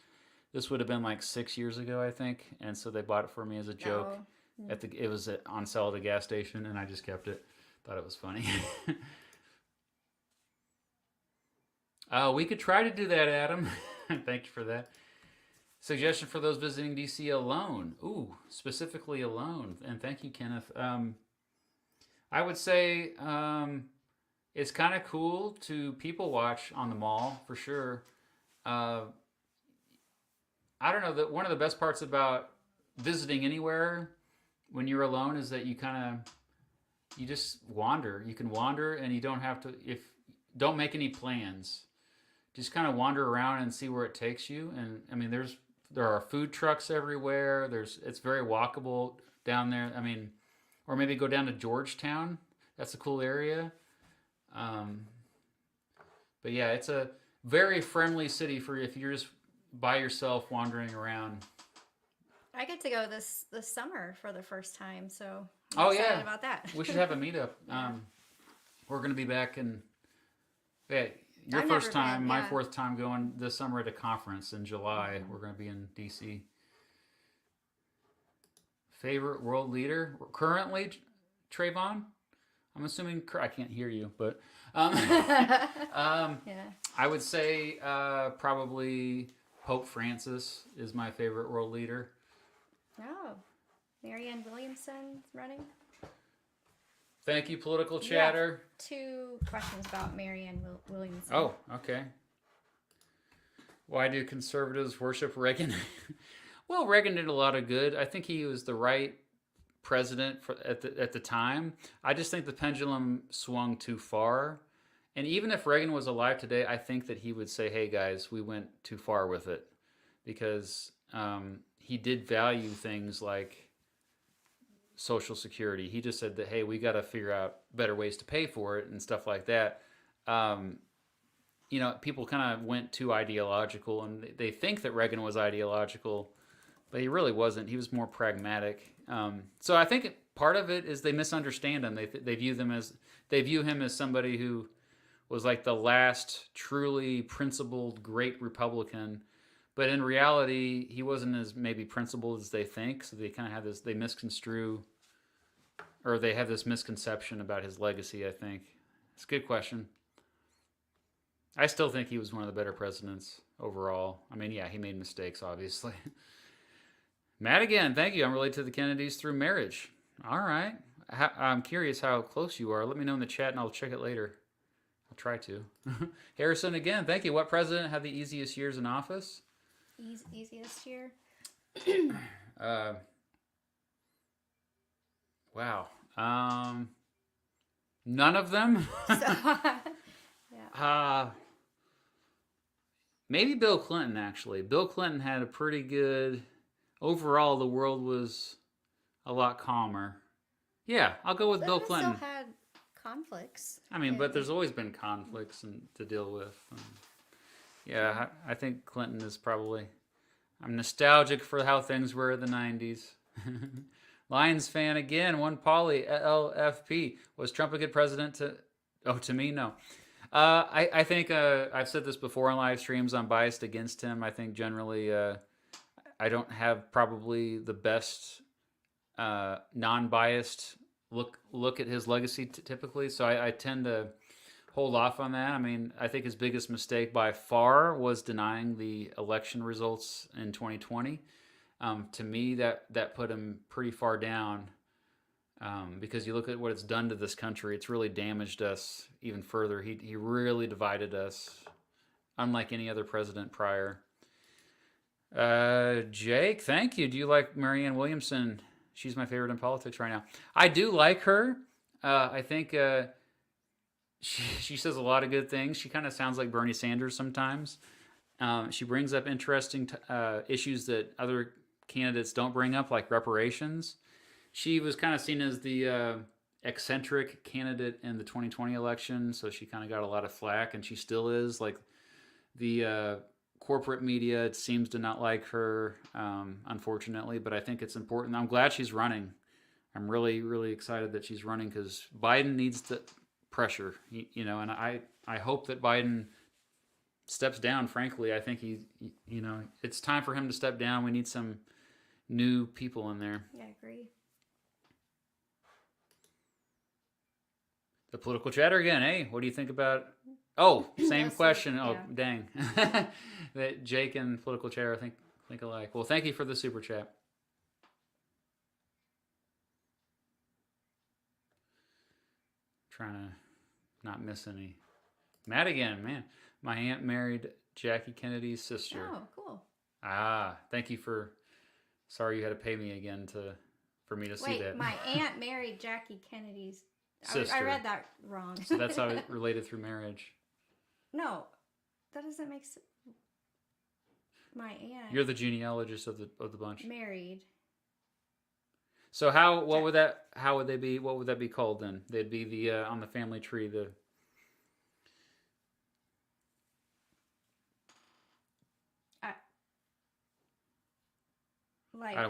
This would have been like 6 years ago, I think, and so they bought it for me as a joke. Oh. It was on sale at a gas station, and I just kept it. Thought it was funny. We could try to do that, Adam. Thank you for that. Suggestion for those visiting DC alone. Ooh, specifically alone. And thank you, Kenneth. I would say it's kind of cool to people watch on the mall, for sure. I don't know, that one of the best parts about visiting anywhere when you're alone is that you just wander. You can wander, and you don't have to, don't make any plans. Just kind of wander around and see where it takes you. And I mean, there are food trucks everywhere. It's very walkable down there. I mean, or maybe go down to Georgetown. That's a cool area. But yeah, it's a very friendly city for if you're just by yourself wandering around. I get to go this summer for the first time, so I'm excited about that. We should have a meetup. Yeah. We're going to be back in. Yeah, your first time, my fourth time going this summer at a conference in July. Mm-hmm. We're going to be in DC. Favorite world leader currently, Trayvon? I'm assuming I can't hear you, but I would say probably Pope Francis is my favorite world leader. Oh, Marianne Williamson running. Thank you, Political Chatter. 2 questions about Marianne Williamson. Oh, okay. Why do conservatives worship Reagan? Well, Reagan did a lot of good. I think he was the right president at the time. I just think the pendulum swung too far. And even if Reagan was alive today, I think that he would say, hey, guys, we went too far with it. Because he did value things like Social Security. He just said that, hey, we got to figure out better ways to pay for it and stuff like that. People kind of went too ideological, and they think that Reagan was ideological, but he really wasn't. He was more pragmatic. So I think part of it is they misunderstand him. They view him as somebody who was like the last truly principled great Republican. But in reality, he wasn't as maybe principled as they think. So they kind of have this, they misconstrue, or they have this misconception about his legacy, I think. It's a good question. I still think he was one of the better presidents overall. I mean, yeah, he made mistakes, obviously. Matt again, thank you. I'm related to the Kennedys through marriage. All right. I'm curious how close you are. Let me know in the chat and I'll check it later. I'll try to. Harrison again, thank you. What president had the easiest years in office? Easiest year? Wow. None of them? Maybe Bill Clinton, actually. Bill Clinton had a pretty good... Overall, the world was a lot calmer. Yeah, I'll go with Bill Clinton. Still had conflicts. I mean, but there's always been conflicts to deal with. Yeah, I think Clinton is probably... I'm nostalgic for how things were in the 90s. Lions fan again. One Pauly, LFP. Was Trump a good president to... Oh, to me, no. I think I've said this before on live streams. I'm biased against him. I think generally I don't have probably the best non-biased look at his legacy typically. So I tend to hold off on that. I mean, I think his biggest mistake by far was denying the election results in 2020. To me, that put him pretty far down. Because you look at what it's done to this country, it's really damaged us even further. He really divided us, unlike any other president prior. Jake, thank you. Do you like Marianne Williamson? She's my favorite in politics right now. I do like her. I think she says a lot of good things. She kind of sounds like Bernie Sanders sometimes. She brings up interesting issues that other candidates don't bring up, like reparations. She was kind of seen as the eccentric candidate in the 2020 election, so she kind of got a lot of flack, and she still is. Like, the corporate media, it seems to not like her, unfortunately, but I think it's important. I'm glad she's running. I'm really, really excited that she's running because Biden needs the pressure, and I hope that Biden steps down, frankly, I think it's time for him to step down. We need some new people in there. Yeah, I agree. The political chatter again. Hey, what do you think about? Oh, same question. Oh, yeah. Dang. That Jake and political chatter think alike. Well, thank you for the super chat. Trying to not miss any. Matt again, man. My aunt married Jackie Kennedy's sister. Oh, cool. Thank you for. Sorry you had to pay me again for me to see that. Wait, my aunt married Jackie Kennedy's sister. I read that wrong. So that's how it related through marriage. No, that doesn't make sense. My aunt. You're the genealogist of the bunch. Married. So what would they be? What would that be called then? They'd be the on the family tree the.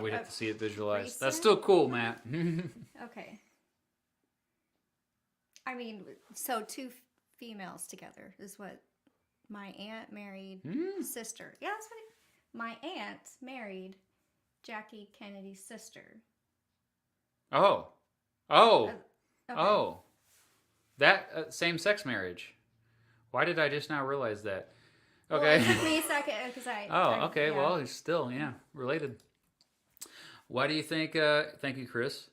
We'd have to see it visualized. Recent? That's still cool, Matt. Okay. I mean, so 2 females together is what my aunt married sister. Yeah, that's what my aunt married Jackie Kennedy's sister. Oh. Okay. Oh. That same-sex marriage. Why did I just now realize that? Okay. Well, it took me a second because okay. Yeah. Well, it's still related. Why do you think? Thank you, Chris.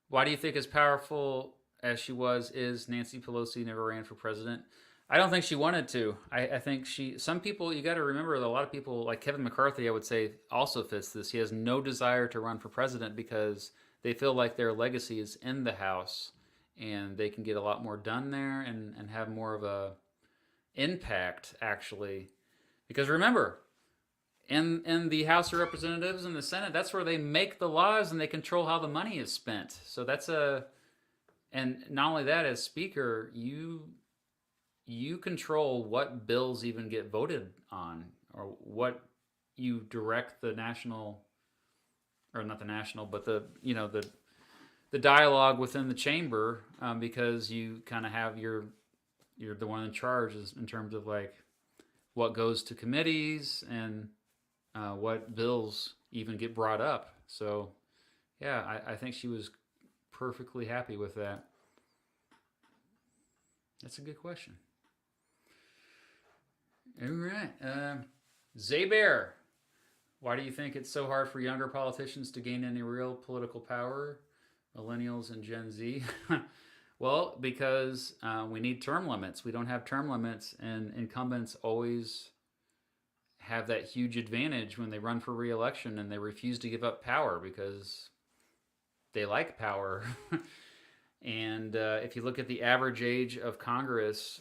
Why do you think, as powerful as she is Nancy Pelosi never ran for president? I don't think she wanted to. I think some people, you got to remember that a lot of people, like Kevin McCarthy, I would say, also fits this. He has no desire to run for president because they feel like their legacy is in the House and they can get a lot more done there and have more of a impact, actually. Because remember, in the House of Representatives and the Senate, that's where they make the laws and they control how the money is spent. So and not only that, as Speaker, you control what bills even get voted on or what you direct the national, or not the national, but the dialogue within the chamber, because you kind of have you're the one in charge in terms of like what goes to committees and what bills even get brought up. So yeah, I think she was perfectly happy with that. That's a good question. All right. Zaybear, why do you think it's so hard for younger politicians to gain any real political power, millennials and Gen Z? Well, because we need term limits. We don't have term limits, and incumbents always have that huge advantage when they run for re-election and they refuse to give up power because they like power. And if you look at the average age of Congress,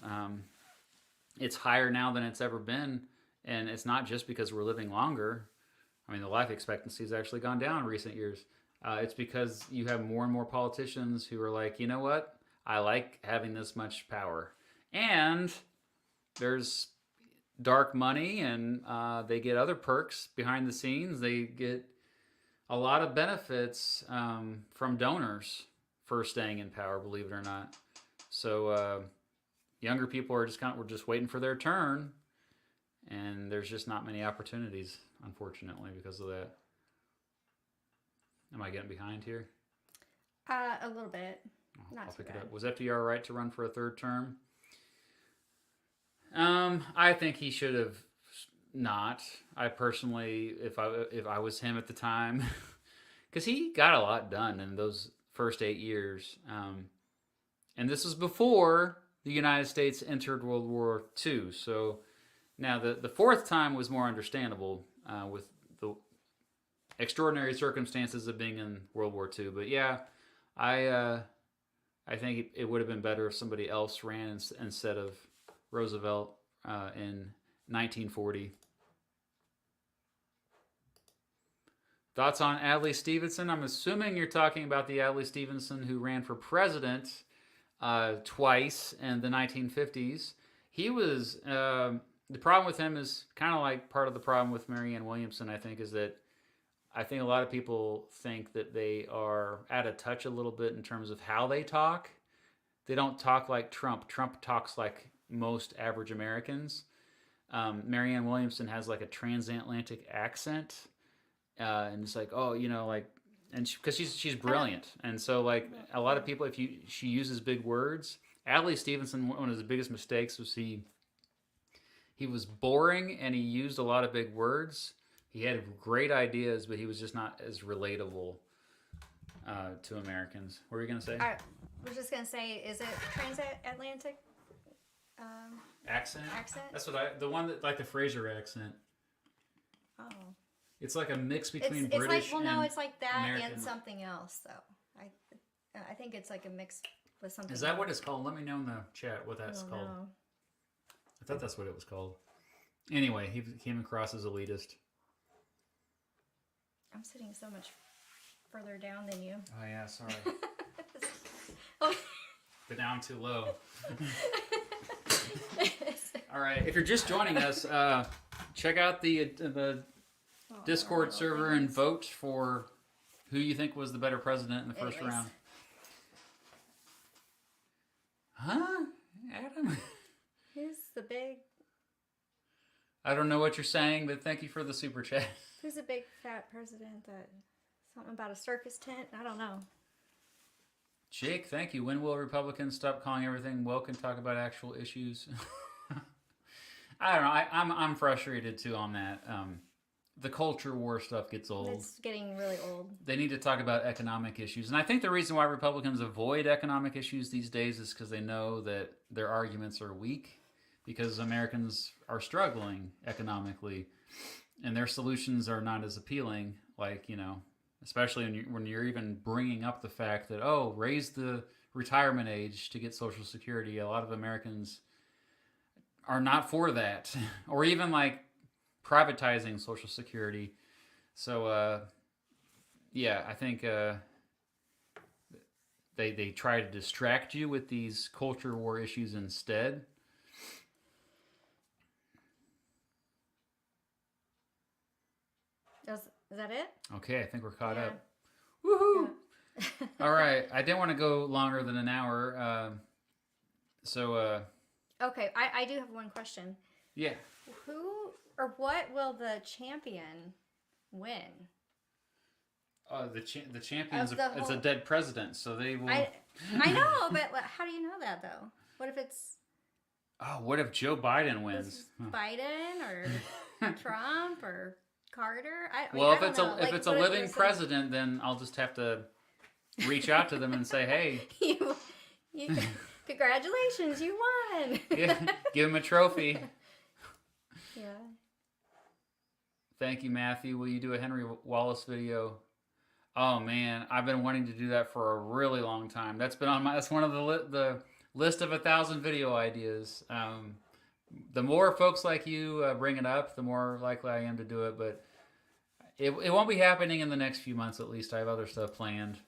it's higher now than it's ever been. And it's not just because we're living longer. I mean, the life expectancy has actually gone down in recent years. It's because you have more and more politicians who are like, you know what? I like having this much power. And there's dark money, and they get other perks behind the scenes. They get a lot of benefits from donors for staying in power, believe it or not. So younger people are we're just waiting for their turn, and there's just not many opportunities, unfortunately, because of that. Am I getting behind here? A little bit. I'll pick it up. Was FDR right to run for a third term? I think he should have not. I personally, if I was him at the time, because he got a lot done in those first 8 years. And this was before the United States entered World War II. So now the fourth time was more understandable with the extraordinary circumstances of being in World War II. But yeah, I think it would have been better if somebody else ran instead of Roosevelt in 1940. Thoughts on Adlai Stevenson? I'm assuming you're talking about the Adlai Stevenson who ran for president twice in the 1950s. He was, the problem with him is kind of like part of the problem with Marianne Williamson, I think, is that I think a lot of people think that they are out of touch a little bit in terms of how they talk. They don't talk like Trump. Trump talks like most average Americans. Marianne Williamson has like a transatlantic accent, and it's like, oh, like, and because she's brilliant, and so like a lot of people, she uses big words. Adlai Stevenson, one of his biggest mistakes was he was boring and he used a lot of big words. He had great ideas, but he was just not as relatable to Americans. What were you gonna say? I was just gonna say, is it transatlantic accent? Accent? That's what the one that like the Fraser accent. Oh. It's like a mix between it's British like, and it's like that American. and something else though. I think it's like a mix with something. Is that what it's called? Let me know in the chat what that's called. Know. I thought that's what it was called. Anyway, he came across as elitist. I'm sitting so much further down than you. Oh yeah, sorry. Oh. But now I'm too low. All right, if you're just joining us, check out the Discord server and vote for who you think was the better president in the first round. Huh? Adam? Who's the big... I don't know what you're saying, but thank you for the super chat. Who's a big fat president that... Something about a circus tent? I don't know. Jake, thank you. When will Republicans stop calling everything woke and talk about actual issues? I don't know. I'm frustrated too on that. The culture war stuff gets old. It's getting really old. They need to talk about economic issues. And I think the reason why Republicans avoid economic issues these days is because they know that their arguments are weak, because Americans are struggling economically and their solutions are not as appealing. Like, especially when you're even bringing up the fact that, raise the retirement age to get Social Security. A lot of Americans are not for that. Or even like privatizing Social Security. So, I think they try to distract you with these culture war issues instead. Is that it? Okay, I think we're caught up. Woohoo! Yeah. All right, I didn't want to go longer than an hour. Okay, I do have one question. Yeah. Who or what will the champion win? The champions it's a dead president, so they will. I know, but how do you know that though? What if it's? Oh, what if Joe Biden wins? Biden or Trump or Carter? If it's a living president, then I'll just have to reach out to them and say, hey, you congratulations, you won. Yeah, give him a trophy. Yeah. Thank you, Matthew. Will you do a Henry Wallace video? Oh man, I've been wanting to do that for a really long time. That's one of the list of 1,000 video ideas. The more folks like you bring it up, the more likely I am to do it. But it won't be happening in the next few months, at least. I have other stuff planned.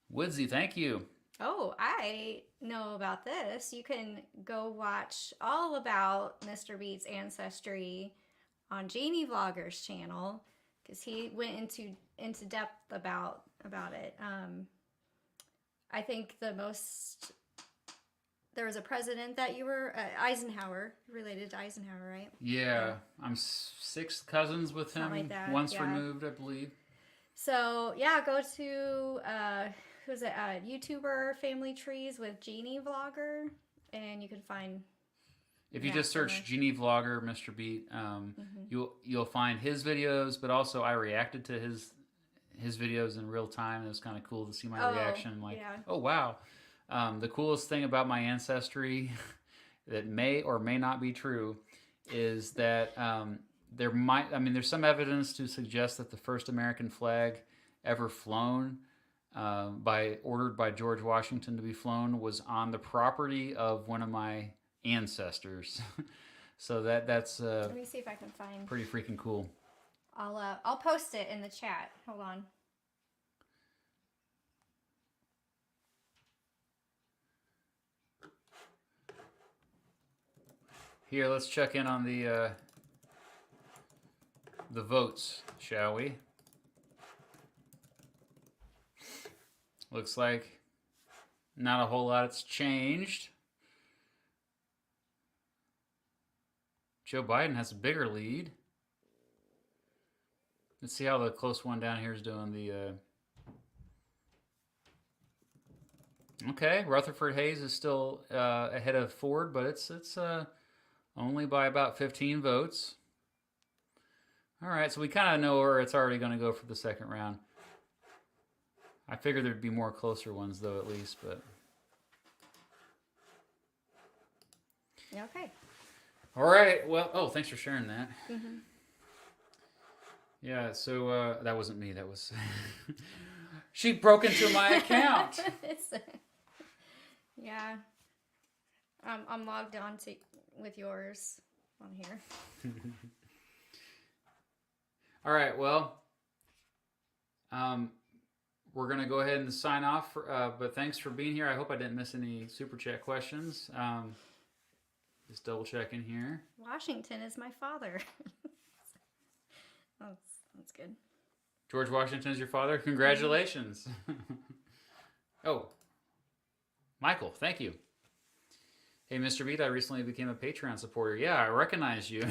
Woodsy, thank you. Oh, I know about this. You can go watch all about Mr. Beat's ancestry on Genie Vlogger's channel, because he went into depth about it. I think there was a president that you were Eisenhower, related to Eisenhower, right? Yeah, I'm 6 cousins with him, like that, once removed, I believe. So yeah, go to who's it? YouTuber Family Trees with Genie Vlogger, and you can find. If you just search Genie Vlogger, Mr. Beat, you'll find his videos, but also I reacted to his videos in real time. It was kind of cool to see my reaction. Oh wow. The coolest thing about my ancestry that may or may not be true is that there's some evidence to suggest that the first American flag ever flown, ordered by George Washington to be flown, was on the property of one of my ancestors. So that's let me see if I can find. Pretty freaking cool. I'll post it in the chat. Hold on. Here, let's check in on the votes, shall we? Looks like not a whole lot's changed. Joe Biden has a bigger lead. Let's see how the close one down here is doing. Okay, Rutherford Hayes is still ahead of Ford, but it's only by about 15 votes. All right, so we kind of know where it's already going to go for the second round. I figured there'd be more closer ones, though, at least, but... Okay. All right, well, thanks for sharing that. Mm-hmm. Yeah, so that wasn't me, that was... She broke into my account! Yeah. I'm logged on with yours on here. All right, well, we're going to go ahead and sign off, but thanks for being here. I hope I didn't miss any Super Chat questions. Just double checking here. Washington is my father. That's good. George Washington is your father? Congratulations. Oh, Michael, thank you. Hey, Mr. Beat, I recently became a Patreon supporter. Yeah, I recognize you.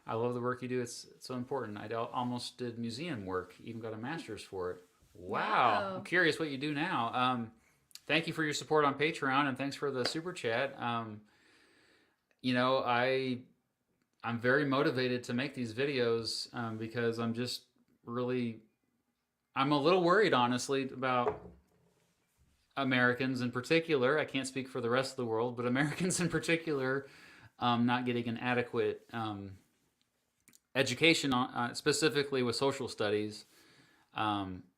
I love the work you do. It's so important. I almost did museum work, even got a master's for it. Wow. I'm curious what you do now. Thank you for your support on Patreon, and thanks for the Super Chat. You know, I'm very motivated to make these videos because I'm just really... I'm a little worried, honestly, about Americans in particular. I can't speak for the rest of the world, but Americans in particular not getting an adequate education, specifically with social studies.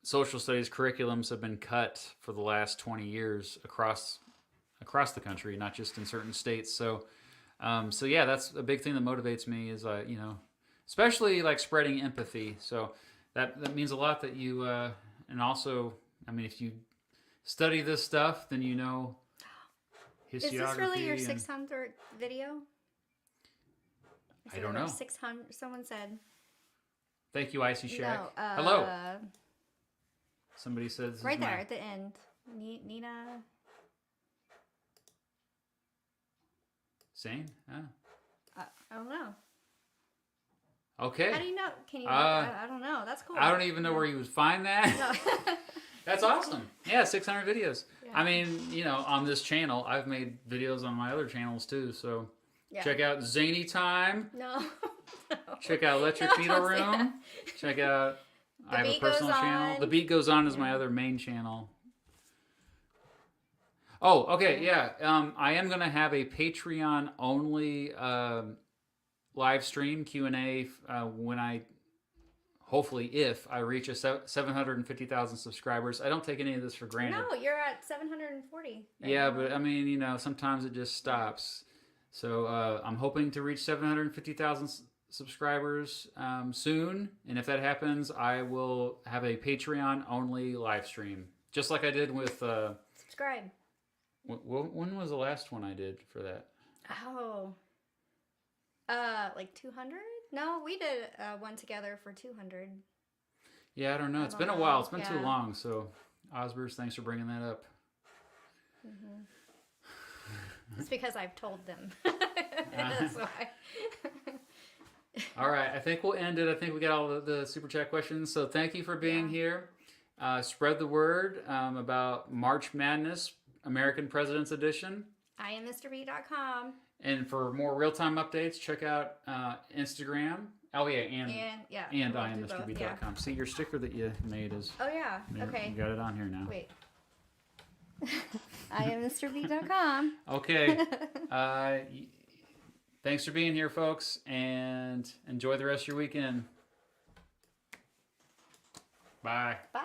Social studies curriculums have been cut for the last 20 years across the country, not just in certain states. So yeah, that's a big thing that motivates me is, you know, especially like spreading empathy. So that means a lot that you, and also, I mean, if you study this stuff, then you know historiography. Is this really your 600th video? I don't know. 600. Someone said. Thank you, Icy Shack. No, hello. Somebody said this right there at the end. Nina. Sane? I don't know. Okay. How do you know? Can you? I don't know. That's cool. I don't even know where you would find that. No. That's awesome. Yeah, 600 videos. Yeah. I mean, you know, on this channel, I've made videos on my other channels too. So check out Zany Time. No. Check out Electric Beetle Room. Check out. I have a personal channel. The Beat Goes On is my other main channel. Oh, okay, yeah. I am gonna have a Patreon only live stream Q&A when I, hopefully, if I reach a 750,000 subscribers. I don't take any of this for granted. No, you're at 740. Right now. But I mean, you know, sometimes it just stops. So I'm hoping to reach 750,000 subscribers soon, and if that happens, I will have a Patreon only live stream, just like I did with. Subscribe. When was the last one I did for that? Oh. Like 200? No, we did one together for 200. Yeah, I don't know. It's been a while. It's been too long. So, Osbers, thanks for bringing that up. Mm-hmm. It's because I've told them. That's why. All right. I think we'll end it. I think we got all the Super Chat questions. So, thank you for being here. Spread the word about March Madness, American President's Edition. IamMrB.com. And for more real-time updates, check out Instagram. Oh, yeah, and IamMrB.com. Yeah. See, your sticker that you made is... Oh, yeah. Okay. You got it on here now. Wait. IamMrB.com. Okay. Thanks for being here, folks, and enjoy the rest of your weekend. Bye. Bye.